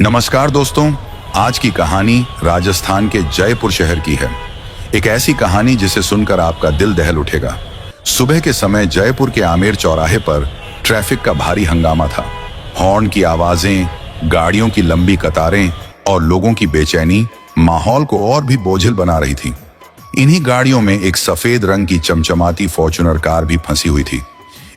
नमस्कार दोस्तों, आज की कहानी राजस्थान के जयपुर शहर की है। एक ऐसी कहानी जिसे सुनकर आपका दिल दहल उठेगा। सुबह के समय जयपुर के आमेर चौराहे पर ट्रैफिक का भारी हंगामा था। हॉर्न की आवाजें, गाड़ियों की लंबी कतारें और लोगों की बेचैनी माहौल को और भी बोझिल बना रही थी। इन्हीं गाड़ियों में एक सफेद रंग की चमचमाती फॉर्च्यूनर कार भी फंसी हुई थी।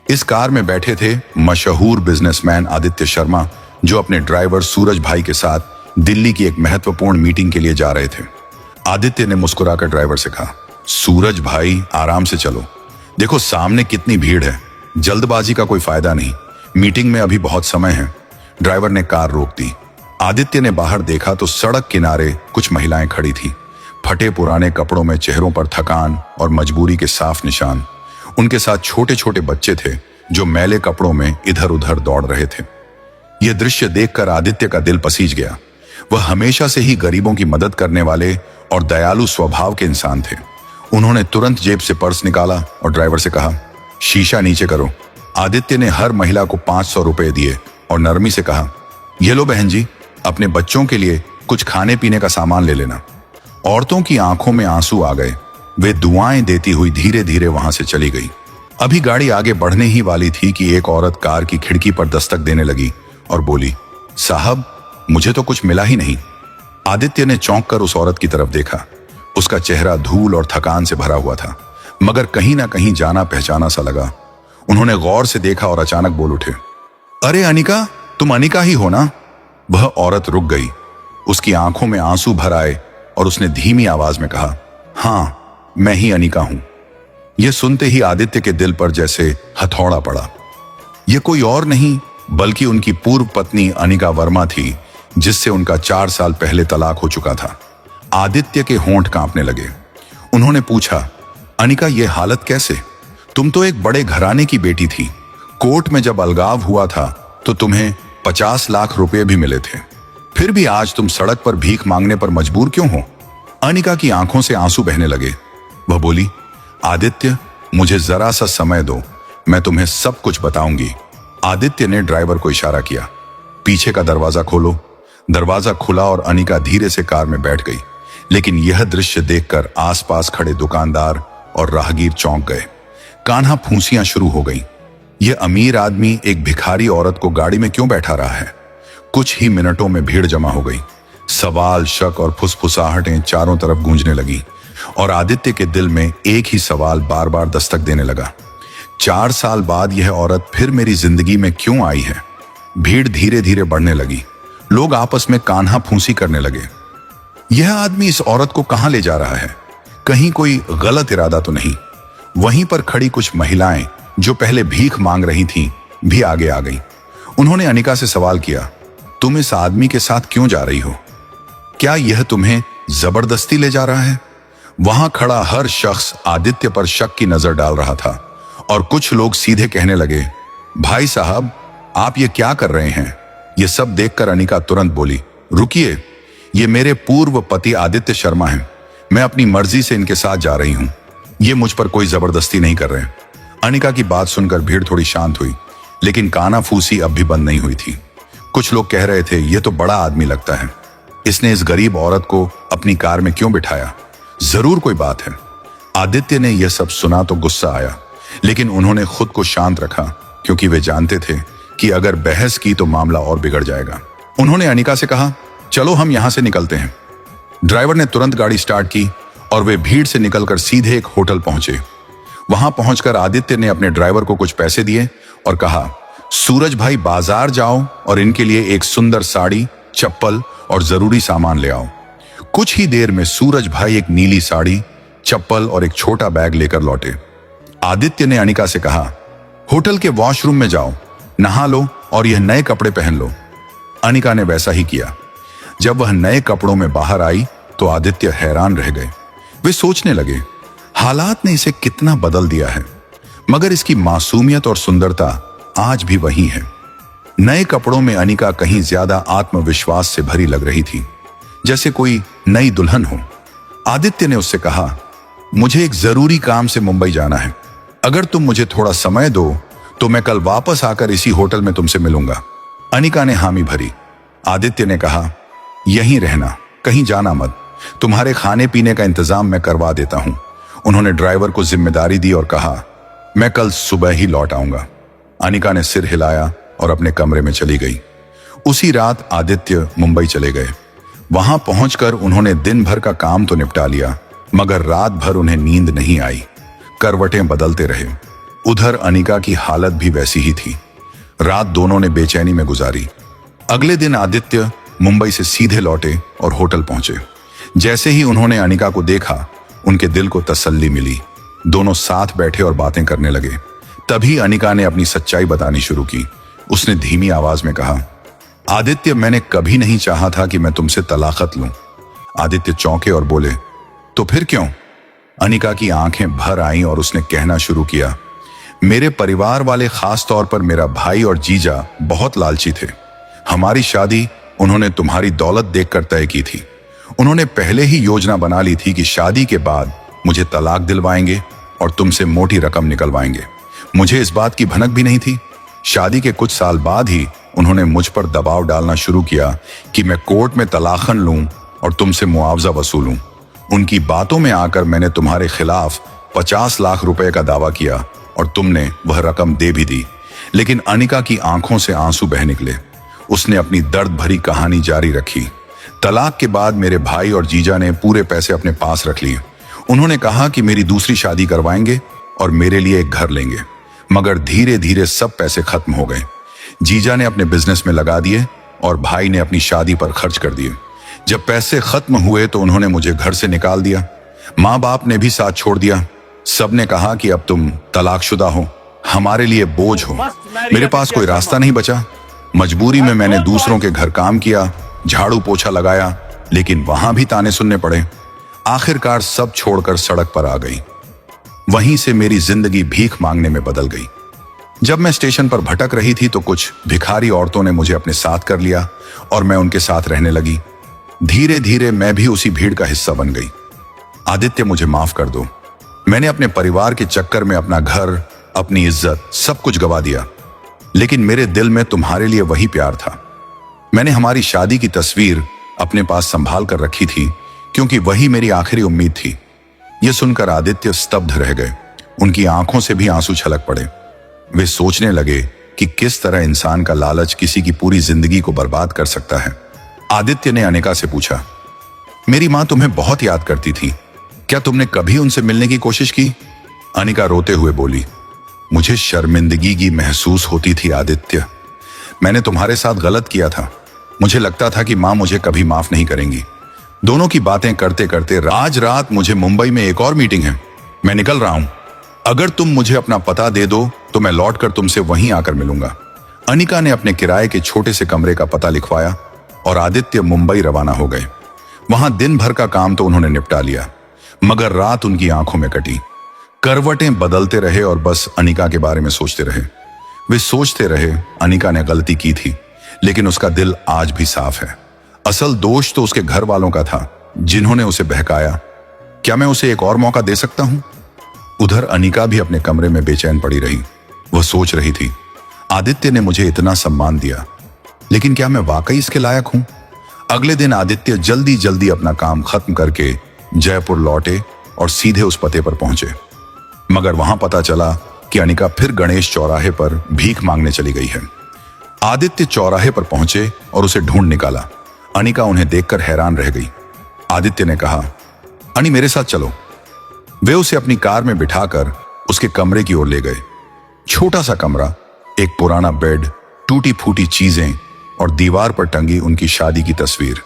इस कार में बैठे थे मशहूर बिजनेसमैन आदित्य शर्मा, जो अपने ड्राइवर सूरज भाई के साथ दिल्ली की एक महत्वपूर्ण मीटिंग के लिए जा रहे थे। आदित्य ने मुस्कुराकर ड्राइवर से कहा, सूरज भाई आराम से चलो, देखो सामने कितनी भीड़ है, जल्दबाजी का कोई फायदा नहीं, मीटिंग में अभी बहुत समय है। ड्राइवर ने कार रोक दी। आदित्य ने बाहर देखा तो सड़क किनारे कुछ महिलाएं खड़ी थी। फटे पुराने कपड़ों में चेहरों पर थकान और मजबूरी के साफ निशान। उनके साथ छोटे छोटे बच्चे थे जो मैले कपड़ों में इधर उधर दौड़ रहे थे। यह दृश्य देखकर आदित्य का दिल पसीज गया। वह हमेशा से ही गरीबों की मदद करने वाले और दयालु स्वभाव के इंसान थे। उन्होंने तुरंत जेब से पर्स निकाला और ड्राइवर से कहा, शीशा नीचे करो। आदित्य ने हर महिला को 500 रुपए दिए और नरमी से कहा, ये लो बहन जी, अपने बच्चों के लिए कुछ खाने पीने का सामान ले लेना। औरतों की आंखों में आंसू आ गए। वे दुआएं देती हुई धीरे धीरे वहां से चली गई। अभी गाड़ी आगे बढ़ने ही वाली थी कि एक औरत कार की खिड़की पर दस्तक देने लगी और बोली, साहब मुझे तो कुछ मिला ही नहीं। आदित्य ने चौंक कर उस औरत की तरफ देखा। उसका चेहरा धूल और थकान से भरा हुआ था, मगर कहीं ना कहीं जाना पहचाना सा लगा। उन्होंने गौर से देखा और अचानक बोल उठे, अरे अनिका, तुम अनिका ही हो ना? वह औरत रुक गई। उसकी आंखों में आंसू भर आए और उसने धीमी आवाज में कहा, हाँ मैं ही अनिका हूं। यह सुनते ही आदित्य के दिल पर जैसे हथौड़ा पड़ा। यह कोई और नहीं बल्कि उनकी पूर्व पत्नी अनिका वर्मा थी, जिससे उनका 4 साल पहले तलाक हो चुका था। आदित्य के होंठ कांपने लगे। उन्होंने पूछा, अनिका ये हालत कैसे? तुम तो एक बड़े घराने की बेटी थी। कोर्ट में जब अलगाव हुआ था तो तुम्हें 50 लाख रुपए भी मिले थे, फिर भी आज तुम सड़क पर भीख मांगने पर मजबूर क्यों हो? अनिका की आंखों से आंसू बहने लगे। वह बोली, आदित्य मुझे जरा सा समय दो, मैं तुम्हें सब कुछ बताऊंगी। आदित्य ने ड्राइवर को इशारा किया, पीछे का दरवाजा खोलो। दरवाजा खुला और अनिका धीरे से कार में बैठ गई। लेकिन यह दृश्य देखकर आसपास खड़े दुकानदार और राहगीर चौंक गए। कान्हा फूंसियां शुरू हो गईं। यह अमीर आदमी एक भिखारी औरत को गाड़ी में क्यों बैठा रहा है? कुछ ही मिनटों में भीड़ जमा हो गई। सवाल, शक और फुसफुसाहटें चारों तरफ गूंजने लगी और आदित्य के दिल में एक ही सवाल बार बार दस्तक देने लगा, 4 साल बाद यह औरत फिर मेरी जिंदगी में क्यों आई है? भीड़ धीरे धीरे बढ़ने लगी। लोग आपस में कान्हा फूंसी करने लगे। यह आदमी इस औरत को कहां ले जा रहा है? कहीं कोई गलत इरादा तो नहीं? वहीं पर खड़ी कुछ महिलाएं जो पहले भीख मांग रही थीं, भी आगे आ गईं। उन्होंने अनिका से सवाल किया, तुम इस आदमी के साथ क्यों जा रही हो? क्या यह तुम्हें जबरदस्ती ले जा रहा है? वहां खड़ा हर शख्स आदित्य पर शक की नजर डाल रहा था और कुछ लोग सीधे कहने लगे, भाई साहब आप ये क्या कर रहे हैं? ये सब देखकर अनिका तुरंत बोली, रुकिए, ये मेरे पूर्व पति आदित्य शर्मा हैं। मैं अपनी मर्जी से इनके साथ जा रही हूं। ये मुझ पर कोई जबरदस्ती नहीं कर रहे। अनिका की बात सुनकर भीड़ थोड़ी शांत हुई, लेकिन कानाफूसी अब भी बंद नहीं हुई थी। कुछ लोग कह रहे थे, यह तो बड़ा आदमी लगता है, इसने इस गरीब औरत को अपनी कार में क्यों बिठाया? जरूर कोई बात है। आदित्य ने यह सब सुना तो गुस्सा आया, लेकिन उन्होंने खुद को शांत रखा, क्योंकि वे जानते थे कि अगर बहस की तो मामला और बिगड़ जाएगा। उन्होंने अनिका से कहा, चलो हम यहां से निकलते हैं। ड्राइवर ने तुरंत गाड़ी स्टार्ट की और वे भीड़ से निकलकर सीधे एक होटल पहुंचे। वहां पहुंचकर आदित्य ने अपने ड्राइवर को कुछ पैसे दिए और कहा, सूरज भाई बाजार जाओ और इनके लिए एक सुंदर साड़ी, चप्पल और जरूरी सामान ले आओ। कुछ ही देर में सूरज भाई एक नीली साड़ी, चप्पल और एक छोटा बैग लेकर लौटे। आदित्य ने अनिका से कहा, होटल के वॉशरूम में जाओ, नहा लो और यह नए कपड़े पहन लो। अनिका ने वैसा ही किया। जब वह नए कपड़ों में बाहर आई तो आदित्य हैरान रह गए। वे सोचने लगे, हालात ने इसे कितना बदल दिया है, मगर इसकी मासूमियत और सुंदरता आज भी वही है। नए कपड़ों में अनिका कहीं ज्यादा आत्मविश्वास से भरी लग रही थी, जैसे कोई नई दुल्हन हो। आदित्य ने उससे कहा, मुझे एक जरूरी काम से मुंबई जाना है, अगर तुम मुझे थोड़ा समय दो तो मैं कल वापस आकर इसी होटल में तुमसे मिलूंगा। अनिका ने हामी भरी। आदित्य ने कहा, यहीं रहना, कहीं जाना मत, तुम्हारे खाने पीने का इंतजाम मैं करवा देता हूं। उन्होंने ड्राइवर को जिम्मेदारी दी और कहा, मैं कल सुबह ही लौट आऊंगा। अनिका ने सिर हिलाया और अपने कमरे में चली गई। उसी रात आदित्य मुंबई चले गए। वहां पहुंचकर उन्होंने दिन भर का काम तो निपटा लिया, मगर रात भर उन्हें नींद नहीं आई। करवटें बदलते रहे। उधर अनिका की हालत भी वैसी ही थी। रात दोनों ने बेचैनी में गुजारी। अगले दिन आदित्य मुंबई से सीधे लौटे और होटल पहुंचे। जैसे ही उन्होंने अनिका को देखा, उनके दिल को तसल्ली मिली। दोनों साथ बैठे और बातें करने लगे। तभी अनिका ने अपनी सच्चाई बतानी शुरू की। उसने धीमी आवाज में कहा, आदित्य, मैंने कभी नहीं चाहा था कि मैं तुमसे तलाकत लूं। आदित्य चौंके और बोले, तो फिर क्यों? अनिका की आंखें भर आईं और उसने कहना शुरू किया, मेरे परिवार वाले, खास तौर पर मेरा भाई और जीजा बहुत लालची थे। हमारी शादी उन्होंने तुम्हारी दौलत देखकर तय की थी। उन्होंने पहले ही योजना बना ली थी कि शादी के बाद मुझे तलाक दिलवाएंगे और तुमसे मोटी रकम निकलवाएंगे। मुझे इस बात की भनक भी नहीं थी। शादी के कुछ साल बाद ही उन्होंने मुझ पर दबाव डालना शुरू किया कि मैं कोर्ट में तलाखन लूं और तुमसे मुआवजा वसूलूं। उनकी बातों में आकर मैंने तुम्हारे खिलाफ 50 लाख रुपए का दावा किया और तुमने वह रकम दे भी दी। लेकिन अनिका की आंखों से आंसू बह निकले। उसने अपनी दर्द भरी कहानी जारी रखी। तलाक के बाद मेरे भाई और जीजा ने पूरे पैसे अपने पास रख लिए। उन्होंने कहा कि मेरी दूसरी शादी करवाएंगे और मेरे लिए एक घर लेंगे, मगर धीरे धीरे सब पैसे खत्म हो गए। जीजा ने अपने बिजनेस में लगा दिए और भाई ने अपनी शादी पर खर्च कर दिए। जब पैसे खत्म हुए तो उन्होंने मुझे घर से निकाल दिया। माँ बाप ने भी साथ छोड़ दिया। सबने कहा कि अब तुम तलाकशुदा हो, हमारे लिए बोझ हो। मेरे पास कोई रास्ता नहीं बचा। मजबूरी में मैंने दूसरों के घर काम किया, झाड़ू पोछा लगाया, लेकिन वहां भी ताने सुनने पड़े। आखिरकार सब छोड़कर सड़क पर आ गई। वहीं से मेरी जिंदगी भीख मांगने में बदल गई। जब मैं स्टेशन पर भटक रही थी तो कुछ भिखारी औरतों ने मुझे अपने साथ कर लिया और मैं उनके साथ रहने लगी। धीरे धीरे मैं भी उसी भीड़ का हिस्सा बन गई। आदित्य, मुझे माफ कर दो। मैंने अपने परिवार के चक्कर में अपना घर, अपनी इज्जत, सब कुछ गवा दिया, लेकिन मेरे दिल में तुम्हारे लिए वही प्यार था। मैंने हमारी शादी की तस्वीर अपने पास संभाल कर रखी थी, क्योंकि वही मेरी आखिरी उम्मीद थी। यह सुनकर आदित्य स्तब्ध रह गए। उनकी आंखों से भी आंसू छलक पड़े। वे सोचने लगे कि किस तरह इंसान का लालच किसी की पूरी जिंदगी को बर्बाद कर सकता है। आदित्य ने अनिका से पूछा, मेरी मां तुम्हें बहुत याद करती थी, क्या तुमने कभी उनसे मिलने की कोशिश की? अनिका रोते हुए बोली, मुझे शर्मिंदगी की महसूस होती थी आदित्य। मैंने तुम्हारे साथ गलत किया था। मुझे लगता था कि मां मुझे कभी माफ नहीं करेंगी। दोनों की बातें करते करते आज रात मुझे मुंबई में एक और मीटिंग है। मैं निकल रहा हूं। अगर तुम मुझे अपना पता दे दो तो मैं लौटकर तुमसे वहीं आकर मिलूंगा। अनिका ने अपने किराए के छोटे से कमरे का पता लिखवाया और आदित्य मुंबई रवाना हो गए। वहां दिन भर का काम तो उन्होंने निपटा लिया, मगर रात उनकी आंखों में कटी। करवटें बदलते रहे और बस अनिका के बारे में सोचते रहे। वे सोचते रहे अनिका ने गलती की थी, लेकिन उसका दिल आज भी साफ है। असल दोष तो उसके घर वालों का था, जिन्होंने उसे बहकाया। क्या मैं उसे एक और मौका दे सकता हूं? उधर अनिका भी अपने कमरे में बेचैन पड़ी रही। वह सोच रही थी, आदित्य ने मुझे इतना सम्मान दिया, लेकिन क्या मैं वाकई इसके लायक हूं? अगले दिन आदित्य जल्दी जल्दी अपना काम खत्म करके जयपुर लौटे और सीधे उस पते पर पहुंचे। मगर वहां पता चला कि अनिका फिर गणेश चौराहे पर भीख मांगने चली गई है। आदित्य चौराहे पर पहुंचे और उसे ढूंढ निकाला। अनिका उन्हें देखकर हैरान रह गई। आदित्य ने कहा, अनि मेरे साथ चलो। वे उसे अपनी कार में बिठाकर उसके कमरे की ओर ले गए। छोटा सा कमरा, एक पुराना बेड, टूटी फूटी चीजें और दीवार पर टंगी उनकी शादी की तस्वीर।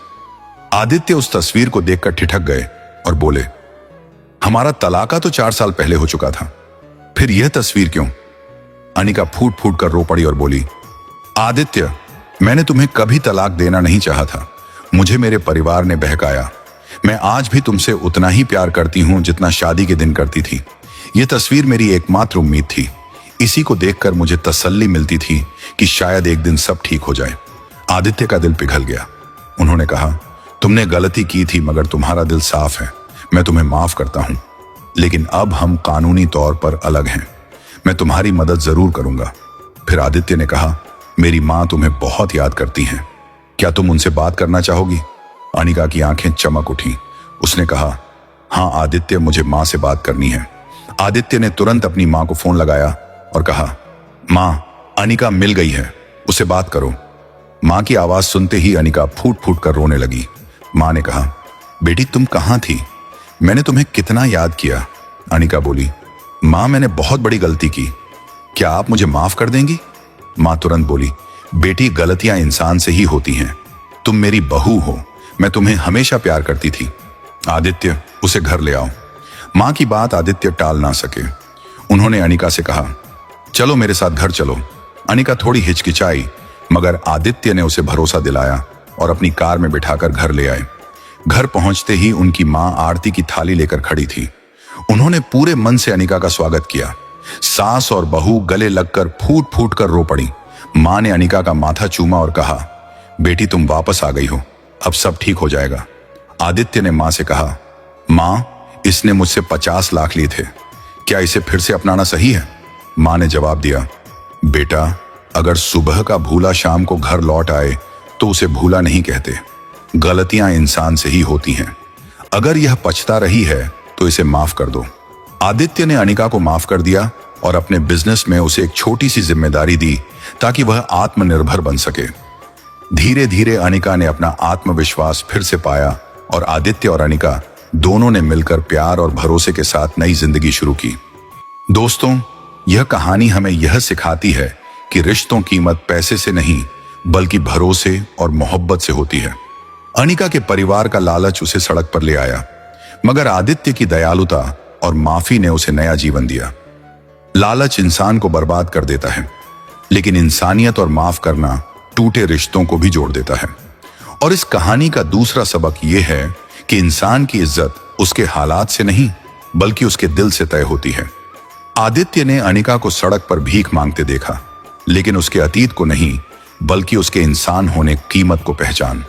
आदित्य उस तस्वीर को देखकर ठिठक गए और बोले, हमारा तलाका तो 4 साल पहले हो चुका था, फिर यह तस्वीर क्यों? अनिका फूट फूट कर रो पड़ी और बोली, आदित्य, मैंने तुम्हें कभी तलाक देना नहीं चाहा था। मुझे मेरे परिवार ने बहकाया। मैं आज भी तुमसे उतना ही प्यार करती हूं जितना शादी के दिन करती थी। यह तस्वीर मेरी एकमात्र उम्मीद थी। इसी को देखकर मुझे तसल्ली मिलती थी कि शायद एक दिन सब ठीक हो जाए। आदित्य का दिल पिघल गया। उन्होंने कहा, तुमने गलती की थी, मगर तुम्हारा दिल साफ है। मैं तुम्हें माफ करता हूं, लेकिन अब हम कानूनी तौर पर अलग हैं। मैं तुम्हारी मदद जरूर करूंगा। फिर आदित्य ने कहा, मेरी मां तुम्हें बहुत याद करती हैं। क्या तुम उनसे बात करना चाहोगी? अनिका की आंखें चमक उठी। उसने कहा, हाँ आदित्य, मुझे माँ से बात करनी है। आदित्य ने तुरंत अपनी माँ को फोन लगाया और कहा, माँ, अनिका मिल गई है, उसे बात करो। माँ की आवाज सुनते ही अनिका फूट फूट कर रोने लगी। माँ ने कहा, बेटी तुम कहाँ थी? मैंने तुम्हें कितना याद किया। अनिका बोली, माँ मैंने बहुत बड़ी गलती की, क्या आप मुझे माफ कर देंगी? माँ तुरंत बोली, बेटी गलतियां इंसान से ही होती हैं, तुम मेरी बहू हो, मैं तुम्हें हमेशा प्यार करती थी। आदित्य, उसे घर ले आओ। माँ की बात आदित्य टाल ना सके। उन्होंने अनिका से कहा, चलो मेरे साथ घर चलो। अनिका थोड़ी हिचकिचाई, मगर आदित्य ने उसे भरोसा दिलाया और अपनी कार में बिठाकर घर ले आए। घर पहुंचते ही उनकी माँ आरती की थाली लेकर खड़ी थी। उन्होंने पूरे मन से अनिका का स्वागत किया। सास और बहू गले लगकर फूट फूट कर रो पड़ी। माँ ने अनिका का माथा चूमा और कहा, बेटी तुम वापस आ गई हो, अब सब ठीक हो जाएगा। आदित्य ने माँ से कहा, माँ इसने मुझसे 50 लाख लिए थे, क्या इसे फिर से अपनाना सही है? माँ ने जवाब दिया, बेटा अगर सुबह का भूला शाम को घर लौट आए तो उसे भूला नहीं कहते, गलतियां इंसान से ही होती हैं। अगर यह पछता रही है तो इसे माफ कर दो। आदित्य ने अनिका को माफ कर दिया और अपने बिजनेस में उसे एक छोटी सी जिम्मेदारी दी ताकि वह आत्मनिर्भर बन सके। धीरे धीरे अनिका ने अपना आत्मविश्वास फिर से पाया और आदित्य और अनिका दोनों ने मिलकर प्यार और भरोसे के साथ नई जिंदगी शुरू की। दोस्तों, यह कहानी हमें यह सिखाती है कि रिश्तों की कीमत पैसे से नहीं बल्कि भरोसे और मोहब्बत से होती है। अनिका के परिवार का लालच उसे सड़क पर ले आया, मगर आदित्य की दयालुता और माफी ने उसे नया जीवन दिया। लालच इंसान को बर्बाद कर देता है, लेकिन इंसानियत और माफ करना टूटे रिश्तों को भी जोड़ देता है। और इस कहानी का दूसरा सबक यह है कि इंसान की इज्जत उसके हालात से नहीं बल्कि उसके दिल से तय होती है। आदित्य ने अनिका को सड़क पर भीख मांगते देखा, लेकिन उसके अतीत को नहीं बल्कि उसके इंसान होने की कीमत को पहचान।